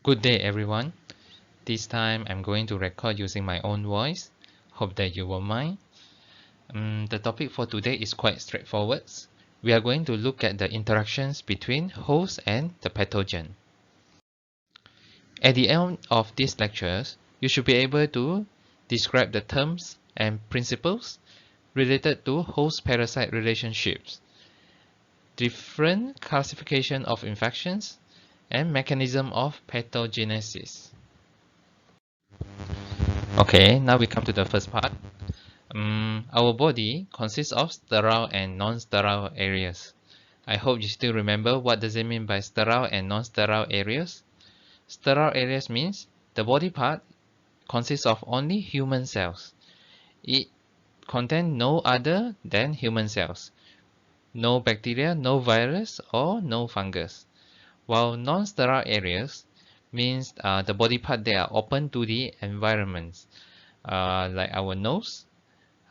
Good day everyone. This time I'm going to record using my own voice. Hope that you won't mind. The topic for today is quite straightforward. We are going to look at the interactions between host and the pathogen. At the end of these lectures, you should be able to describe the terms and principles related to host-parasite relationships, different classification of infections, and mechanism of pathogenesis. Okay, now we come to the first part. Our body consists of sterile and non-sterile areas. I hope you still remember what does it mean by sterile and non-sterile areas. Sterile areas means the body part consists of only human cells. It contains no other than human cells. No bacteria, no virus, or no fungus. While non-sterile areas means the body part that are open to the environment, like our nose,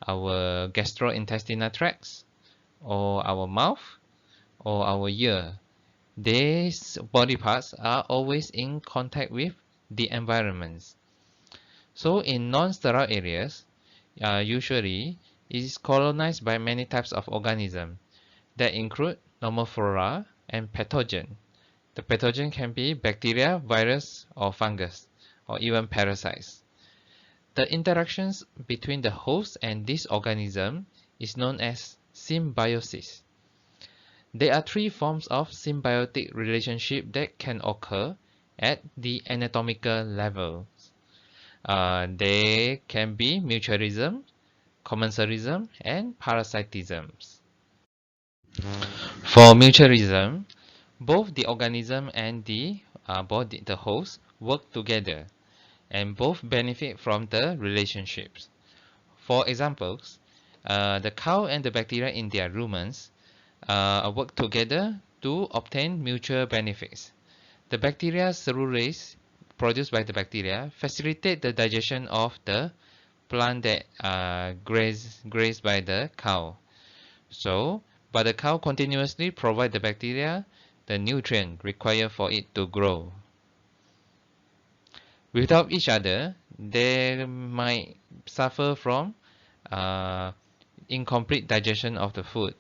our gastrointestinal tracts, or our mouth, or our ear. These body parts are always in contact with the environment. So in non-sterile areas, usually it is colonized by many types of organisms that include normal flora and pathogen. The pathogen can be bacteria, virus, or fungus, or even parasites. The interactions between the host and this organism is known as symbiosis. There are three forms of symbiotic relationship that can occur at the anatomical level. They can be mutualism, commensalism, and parasitism. For mutualism, both the organism and the host work together, and both benefit from the relationships. For examples, the cow and the bacteria in their rumens work together to obtain mutual benefits. The bacteria cellulase produced by the bacteria facilitate the digestion of the plant that grazed by the cow. But the cow continuously provides the bacteria the nutrient required for it to grow. Without each other, they might suffer from incomplete digestion of the food,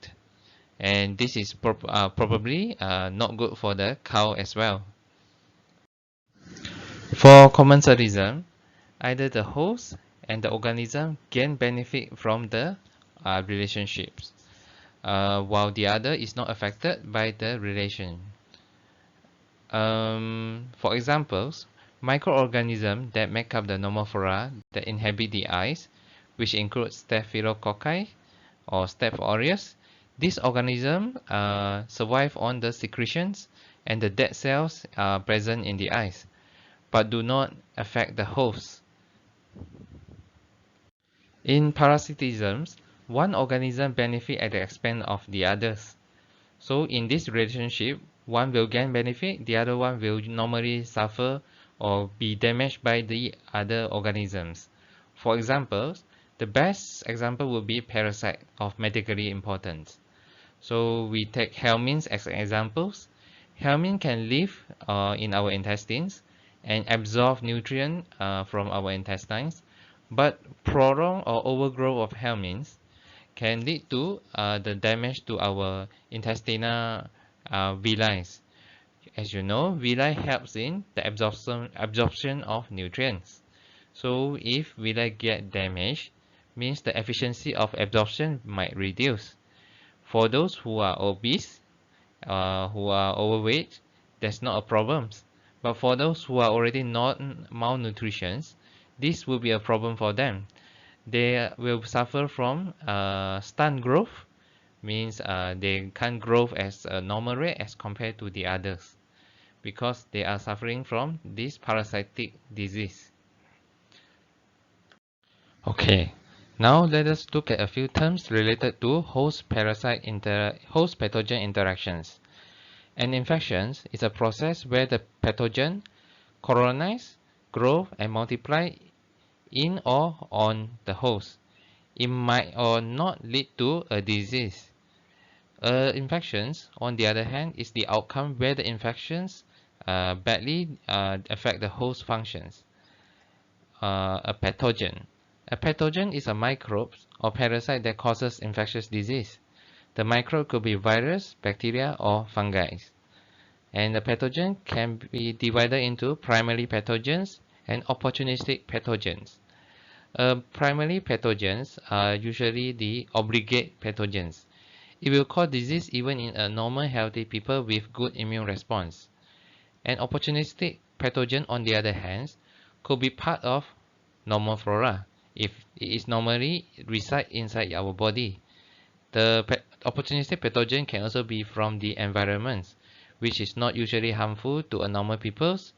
and this is probably not good for the cow as well. For commensalism, either the host and the organism gain benefit from the relationships, while the other is not affected by the relation. For examples, microorganisms that make up the normal flora that inhabit the eyes, which include Staphylococci or Staph aureus. These organisms survive on the secretions and the dead cells present in the eyes, but do not affect the host. In parasitism, one organism benefits at the expense of the others. So in this relationship, one will gain benefit, the other one will normally suffer or be damaged by the other organisms. For example, the best example would be parasite of medical importance. So we take helminths as examples. Helminth can live in our intestines and absorb nutrients from our intestines, but prolonged or overgrowth of helminths can lead to the damage to our intestinal villi. As you know, villi helps in the absorption of nutrients. So if villi get damaged, means the efficiency of absorption might reduce. For those who are obese, who are overweight, that's not a problem. But for those who are already not malnutrition, this will be a problem for them. They will suffer from stunt growth, means they can't grow as a normal rate as compared to the others, because they are suffering from this parasitic disease. Okay, now let us look at a few terms related to host pathogen interactions. An infection is a process where the pathogen colonize, grow, and multiply in or on the host. It might or not lead to a disease. Infections, on the other hand, is the outcome where the infections badly affect the host functions. A pathogen. A pathogen is a microbe or parasite that causes infectious disease. The microbe could be virus, bacteria, or fungi. And the pathogen can be divided into primary pathogens and opportunistic pathogens. Primary pathogens are usually the obligate pathogens. It will cause disease even in a normal healthy people with good immune response. An opportunistic pathogen, on the other hand, could be part of normal flora if it is normally reside inside our body. The opportunistic pathogen can also be from the environment, which is not usually harmful to a normal peoples,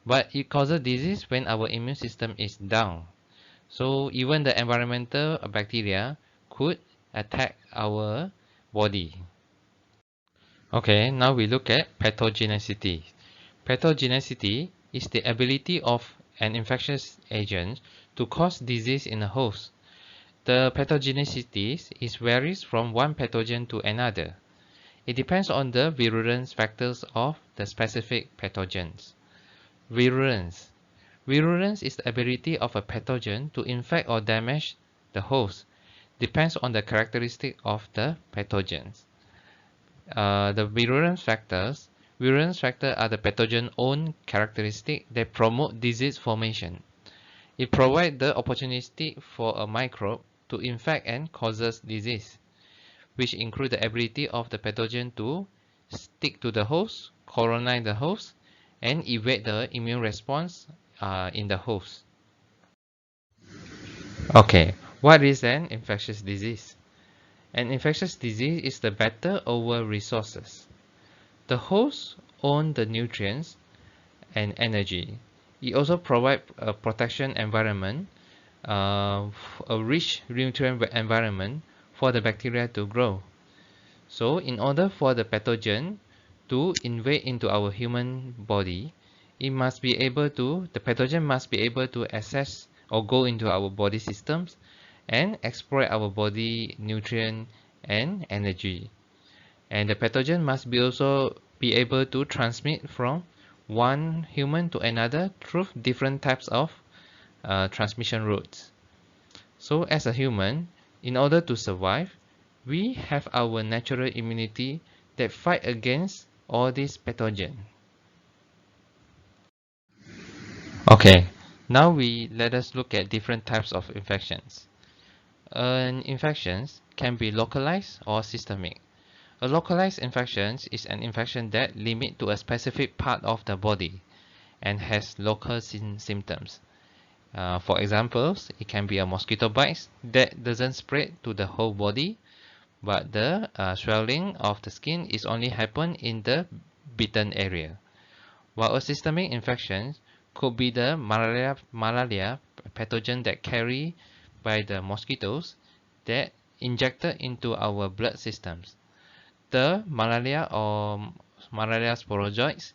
but it causes disease when our immune system is down. So even the environmental bacteria could attack our body. Okay, now we look at pathogenicity. Pathogenicity is the ability of an infectious agent to cause disease in a host. The pathogenicity is varies from one pathogen to another. It depends on the virulence factors of the specific pathogens. Virulence. Virulence is the ability of a pathogen to infect or damage the host. Depends on the characteristic of the pathogens. The virulence factors. Virulence factors are the pathogen's own characteristic that promote disease formation. It provides the opportunity for a microbe to infect and causes disease, which include the ability of the pathogen to stick to the host, colonize the host, and evade the immune response in the host. Okay, what is an infectious disease? An infectious disease is the battle over resources. The host owns the nutrients and energy. It also provides a protection environment, a rich nutrient environment for the bacteria to grow. So in order for the pathogen to invade into our human body, the pathogen must be able to access or go into our body systems and exploit our body nutrient and energy. And the pathogen must also be able to transmit from one human to another through different types of transmission routes. So as a human, in order to survive, we have our natural immunity that fight against all these pathogens. Okay, now let us look at different types of infections. Infections can be localized or systemic. A localized infection is an infection that limits to a specific part of the body and has local symptoms. For examples, it can be a mosquito bite that doesn't spread to the whole body, but the swelling of the skin is only happen in the bitten area. While a systemic infection could be the malaria pathogen that carried by the mosquitoes that injected into our blood systems. The malaria or malaria sporozoites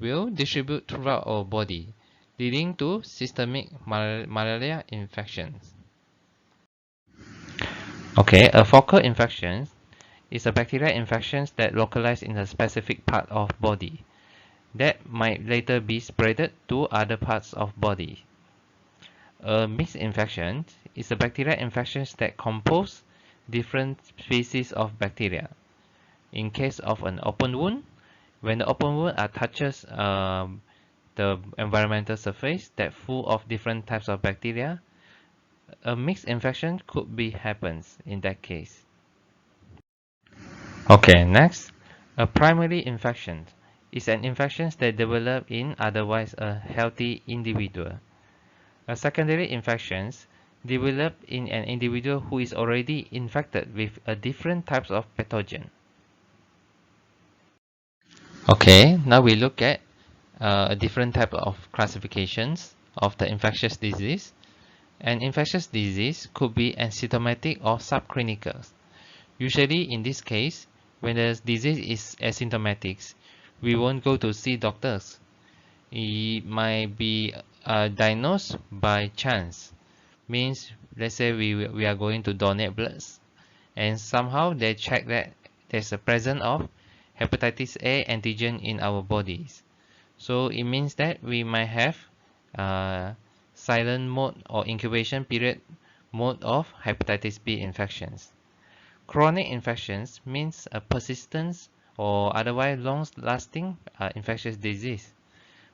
will distribute throughout our body, leading to systemic malaria infections. Okay, a focal infection is a bacterial infection that localize in a specific part of body that might later be spreaded to other parts of body. A mixed infection is a bacterial infection that compose different species of bacteria. In case of an open wound, when the open wound touches the environmental surface that full of different types of bacteria, a mixed infection could be happens in that case. Okay, next, a primary infection is an infection that develops in otherwise a healthy individual. A secondary infection develops in an individual who is already infected with a different types of pathogen. Okay, now we look at a different type of classifications of the infectious disease. An infectious disease could be asymptomatic or subclinical. Usually in this case, when the disease is asymptomatic, we won't go to see doctors. It might be diagnosed by chance. Means, let's say we are going to donate blood, and somehow they check that there's a presence of hepatitis A antigen in our bodies. So it means that we might have silent mode or incubation period mode of hepatitis B infections. Chronic infections means a persistent or otherwise long-lasting infectious disease.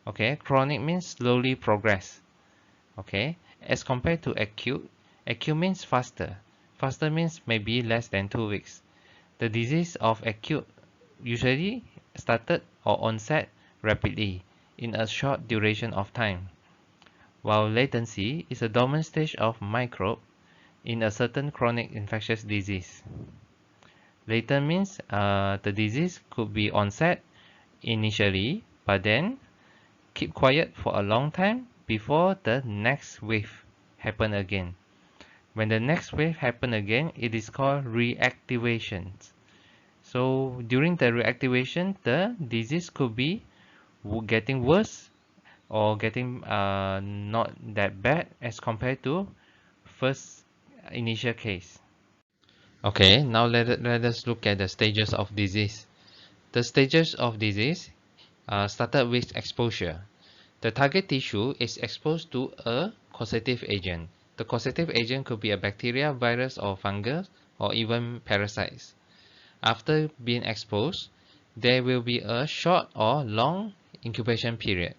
Okay, chronic means slowly progress. Okay, as compared to acute, acute means faster. Faster means maybe less than 2 weeks. The disease of acute usually started or onset rapidly in a short duration of time, while latency is a dormant stage of microbe in a certain chronic infectious disease. Latent means the disease could be onset initially, but then keep quiet for a long time before the next wave happen again. When the next wave happen again, it is called reactivation. So during the reactivation, the disease could be getting worse or getting not that bad as compared to first initial case. Okay, now let us look at the stages of disease. The stages of disease started with exposure. The target tissue is exposed to a causative agent. The causative agent could be a bacteria, virus, or fungus, or even parasites. After being exposed, there will be a short or long incubation period.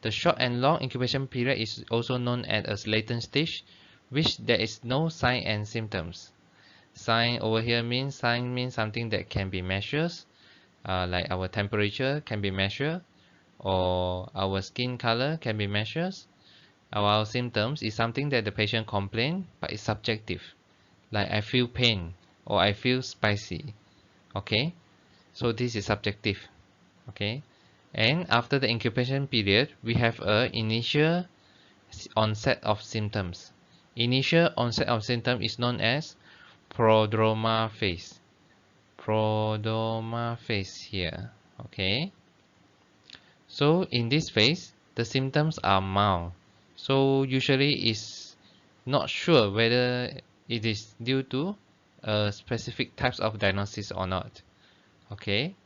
The short and long incubation period is also known as a latent stage, which there is no sign and symptoms. Sign over here means something that can be measured, like our temperature can be measured, or our skin color can be measured. Our symptoms is something that the patient complain, but it's subjective, like I feel pain or I feel spicy. Okay, so this is subjective. Okay, and after the incubation period, we have a initial onset of symptoms. Initial onset of symptom is known as prodroma phase. Prodroma phase here. Okay, so in this phase, the symptoms are mild. So usually it's not sure whether it is due to a specific types of diagnosis or not. Okay,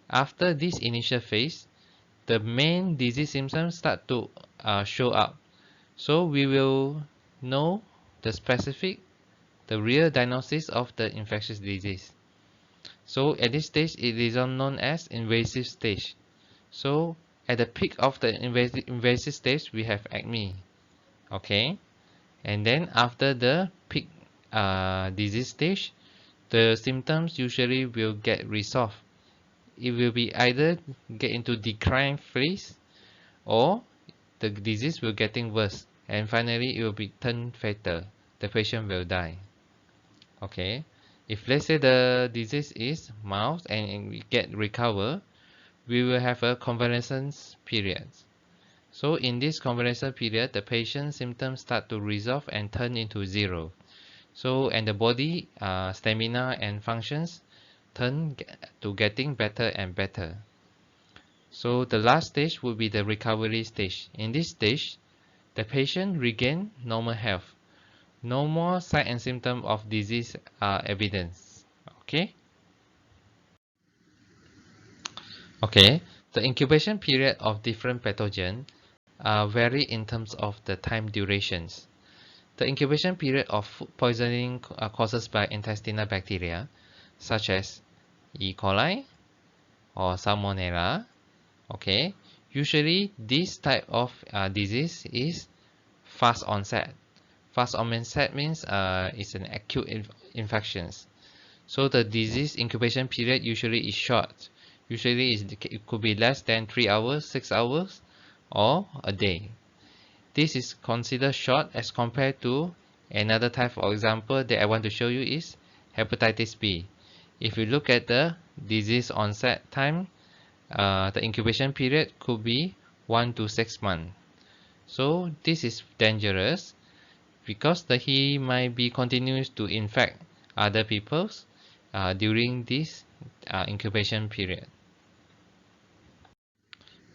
after this initial phase, the main disease symptoms start to show up. So we will know the specific, the real diagnosis of the infectious disease. So at this stage, it is known as invasive stage. So at the peak of the invasive stage, we have acne. Okay, and then after the peak disease stage, the symptoms usually will get resolved. It will be either get into decline phase or the disease will getting worse, and finally it will be turn fatal. The patient will die. Okay, if let's say the disease is mild and we get recover, we will have a convalescence period. So in this convalescence period, the patient's symptoms start to resolve and turn into zero. So and the body stamina and functions turn to getting better and better. So the last stage would be the recovery stage. In this stage, the patient regain normal health. No more sign and symptom of disease are evidence. Okay. Okay. The incubation period of different pathogens vary in terms of the time durations. The incubation period of food poisoning caused by intestinal bacteria, such as E. coli or Salmonella. Okay, usually this type of disease is fast onset. Fast onset means it's an acute infections. So the disease incubation period usually is short. Usually it could be less than 3 hours, 6 hours, or a day. This is considered short as compared to another type of example that I want to show you is hepatitis B. If you look at the disease onset time, the incubation period could be 1 to 6 months. So this is dangerous because he might be continuous to infect other peoples during this incubation period.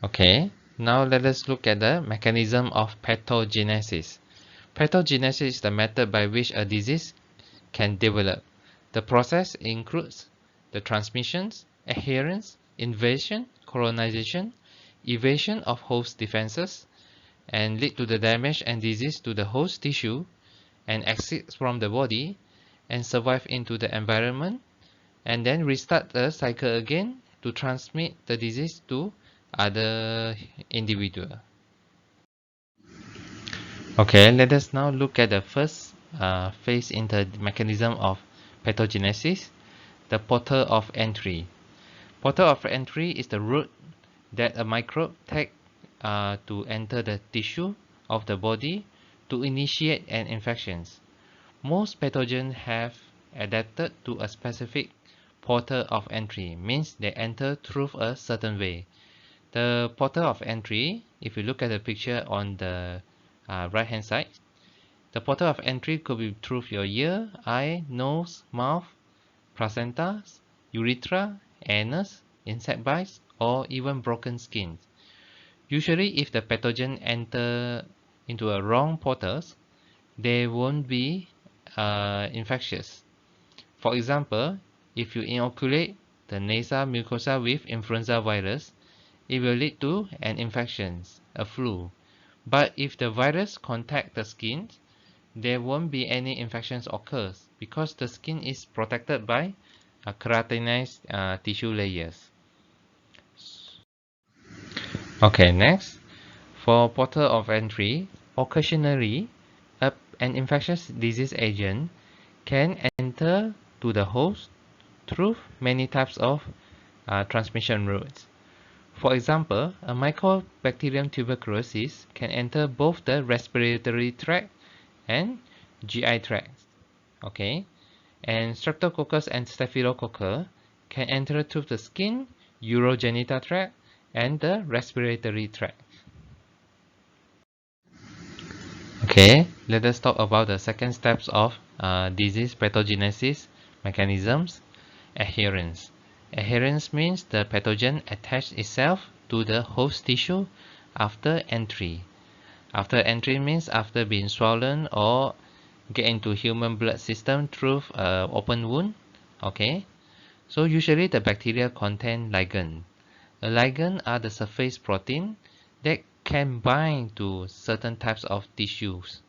Okay, now let us look at the mechanism of pathogenesis. Pathogenesis is the method by which a disease can develop. The process includes the transmissions, adherence, invasion, colonization, evasion of host defenses, and lead to the damage and disease to the host tissue, and exit from the body and survive into the environment, and then restart the cycle again to transmit the disease to other individual. Okay, let us now look at the first phase in the mechanism of pathogenesis, the portal of entry. Portal of entry is the route that a microbe takes to enter the tissue of the body to initiate an infection. Most pathogens have adapted to a specific portal of entry, means they enter through a certain way. The portal of entry, if you look at the picture on the right hand side, the portal of entry could be through your ear, eye, nose, mouth, placenta, urethra, anus, insect bites, or even broken skin. Usually, if the pathogen enter into a wrong portals, they won't be infectious. For example, if you inoculate the nasal mucosa with influenza virus, it will lead to an infection, a flu. But if the virus contact the skin, there won't be any infections occurs because the skin is protected by keratinized tissue layers. Okay, next, for portal of entry, occasionally an infectious disease agent can enter to the host through many types of transmission routes. For example, a Mycobacterium tuberculosis can enter both the respiratory tract and GI tract. Okay, and Streptococcus and Staphylococcus can enter through the skin, urogenital tract, and the respiratory tract. Okay, let us talk about the second steps of disease pathogenesis mechanisms. Adherence. Adherence means the pathogen attaches itself to the host tissue after entry. After entry means after being swollen or get into human blood system through open wound. Okay, so usually the bacteria contain ligand. A ligand are the surface protein that can bind to certain types of tissues.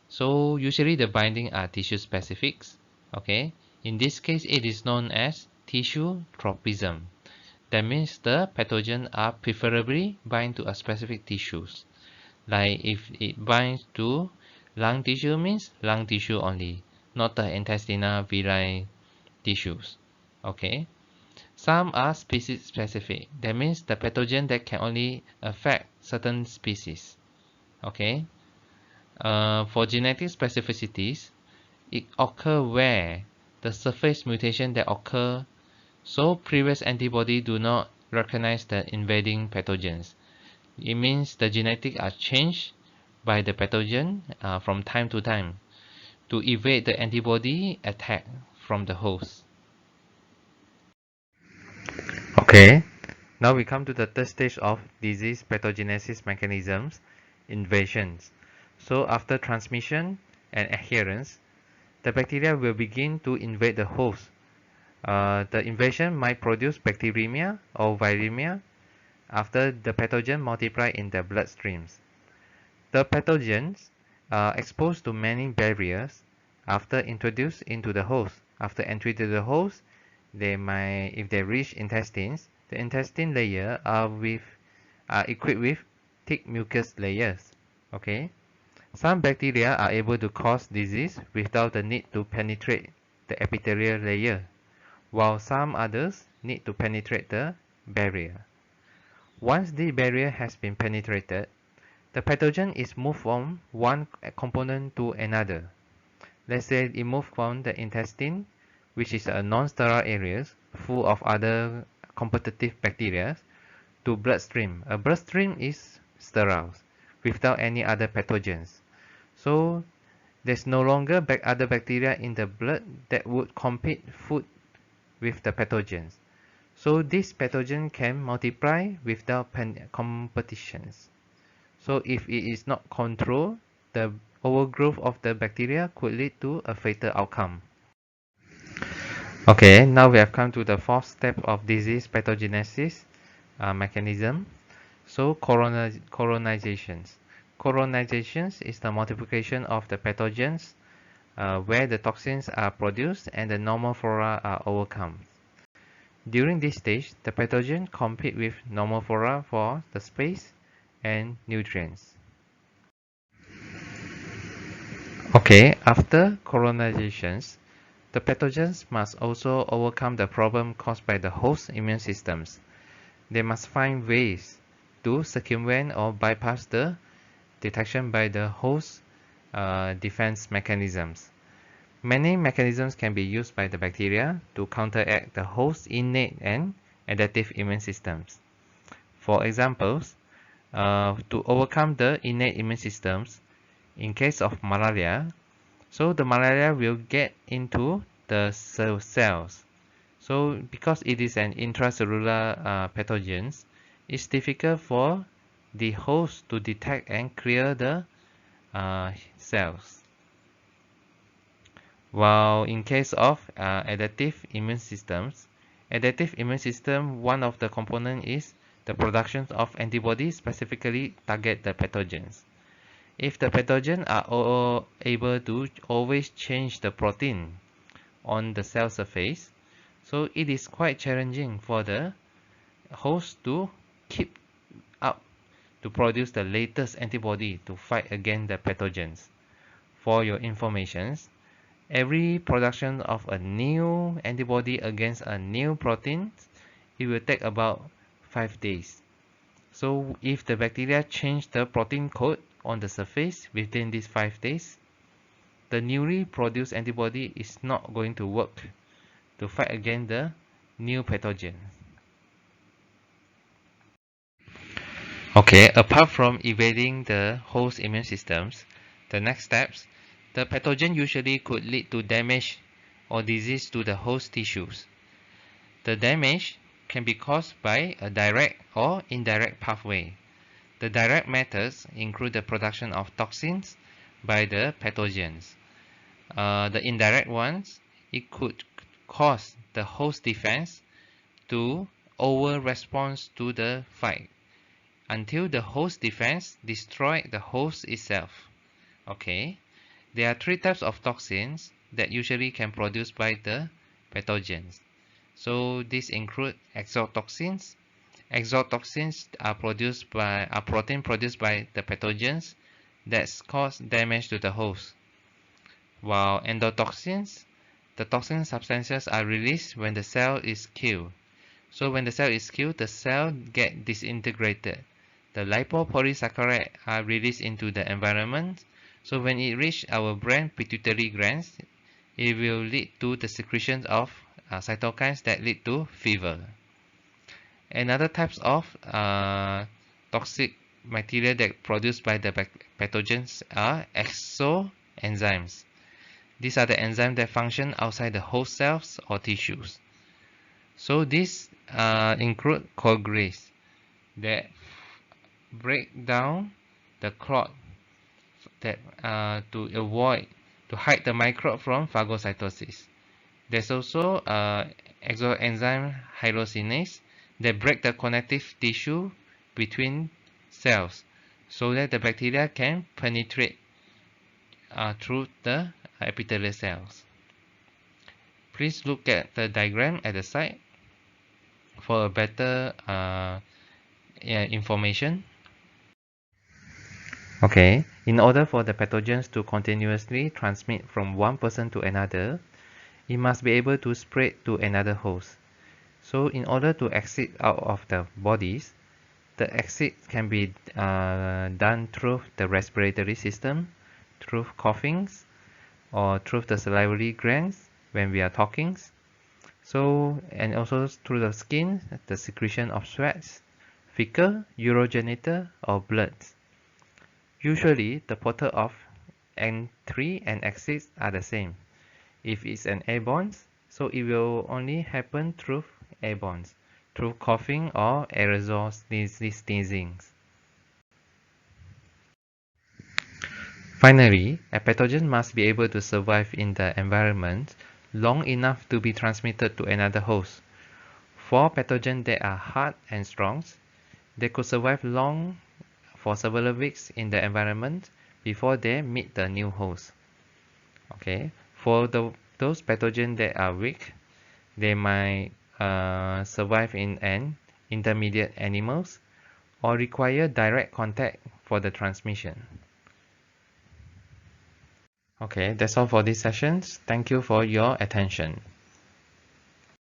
So usually the binding are tissue specifics. Okay, in this case it is known as tissue tropism. That means the pathogen are preferably bind to a specific tissues. Like if it binds to lung tissue means lung tissue only, not the intestinal villi tissues. Okay. Some are species specific. That means the pathogen that can only affect certain species. Okay. For genetic specificities, it occur where the surface mutation that occur so previous antibody do not recognize the invading pathogens. It means the genetics are changed by the pathogen from time to time to evade the antibody attack from the host. Okay, now we come to the third stage of disease pathogenesis mechanisms, invasions. So after transmission and adherence, the bacteria will begin to invade the host. The invasion might produce bacteremia or viremia after the pathogen multiply in the bloodstreams. The pathogens are exposed to many barriers after introduced into the host. After entry to the host, they might, if they reach intestines, the intestine layer are equipped with thick mucus layers. Okay, some bacteria are able to cause disease without the need to penetrate the epithelial layer, while some others need to penetrate the barrier. Once the barrier has been penetrated, the pathogen is moved from one component to another. Let's say it moved from the intestine, which is a non-sterile area full of other competitive bacteria, to bloodstream. A bloodstream is sterile without any other pathogens. So there's no longer other bacteria in the blood that would compete food with the pathogens. So this pathogen can multiply without competitions. So if it is not controlled, the overgrowth of the bacteria could lead to a fatal outcome. Okay, now we have come to the fourth step of disease pathogenesis mechanism. So colonizations. Colonizations is the multiplication of the pathogens where the toxins are produced and the normal flora are overcome. During this stage, the pathogen compete with normal flora for the space and nutrients. Okay, after colonizations, the pathogens must also overcome the problem caused by the host immune systems. They must find ways to circumvent or bypass the detection by the host defense mechanisms. Many mechanisms can be used by the bacteria to counteract the host's innate and adaptive immune systems. For examples, to overcome the innate immune systems, in case of malaria, so the malaria will get into the cells. So because it is an intracellular pathogen, it's difficult for the host to detect and clear the cells. While in case of adaptive immune systems, one of the components is the production of antibodies specifically target the pathogens. If the pathogens are able to always change the protein on the cell surface, so it is quite challenging for the host to keep up to produce the latest antibody to fight against the pathogens. For your information, every production of a new antibody against a new protein, it will take about 5 days. So if the bacteria change the protein code on the surface within these 5 days, the newly produced antibody is not going to work to fight against the new pathogen. Okay, apart from evading the host immune systems, the next steps, the pathogen usually could lead to damage or disease to the host tissues. The damage can be caused by a direct or indirect pathway. The direct methods include the production of toxins by the pathogens. The indirect ones, it could cause the host defense to over-respond to the fight until the host defense destroys the host itself. Okay, there are 3 types of toxins that usually can produced by the pathogens. So these include exotoxins. Exotoxins are protein produced by the pathogens that cause damage to the host. While endotoxins, the toxin substances are released when the cell is killed. So when the cell is killed, the cell get disintegrated. The lipopolysaccharides are released into the environment. So when it reaches our brain pituitary glands, it will lead to the secretion of cytokines that lead to fever. Another types of toxic material that produced by the pathogens are exoenzymes. These are the enzymes that function outside the host cells or tissues. So these include Coagulase that break down the clot that to hide the microbe from phagocytosis. There's also exoenzyme hyaluronidase that break the connective tissue between cells so that the bacteria can penetrate through the epithelial cells. Please look at the diagram at the side for a better information. Okay, in order for the pathogens to continuously transmit from one person to another, it must be able to spread to another host. So in order to exit out of the bodies, the exit can be done through the respiratory system, through coughings, or through the salivary glands when we are talking. So, and also through the skin, the secretion of sweats, fecal, urogenital, or blood. Usually, the portal of entry and exit are the same. If it's an airborne, so it will only happen through airborne, through coughing or aerosol sneezing. Finally, a pathogen must be able to survive in the environment long enough to be transmitted to another host. For pathogens that are hard and strong, They could survive long for several weeks in the environment before they meet the new host. Okay, for those pathogens that are weak, they might survive in an intermediate animals or require direct contact for the transmission. Okay, that's all for this session. Thank you for your attention.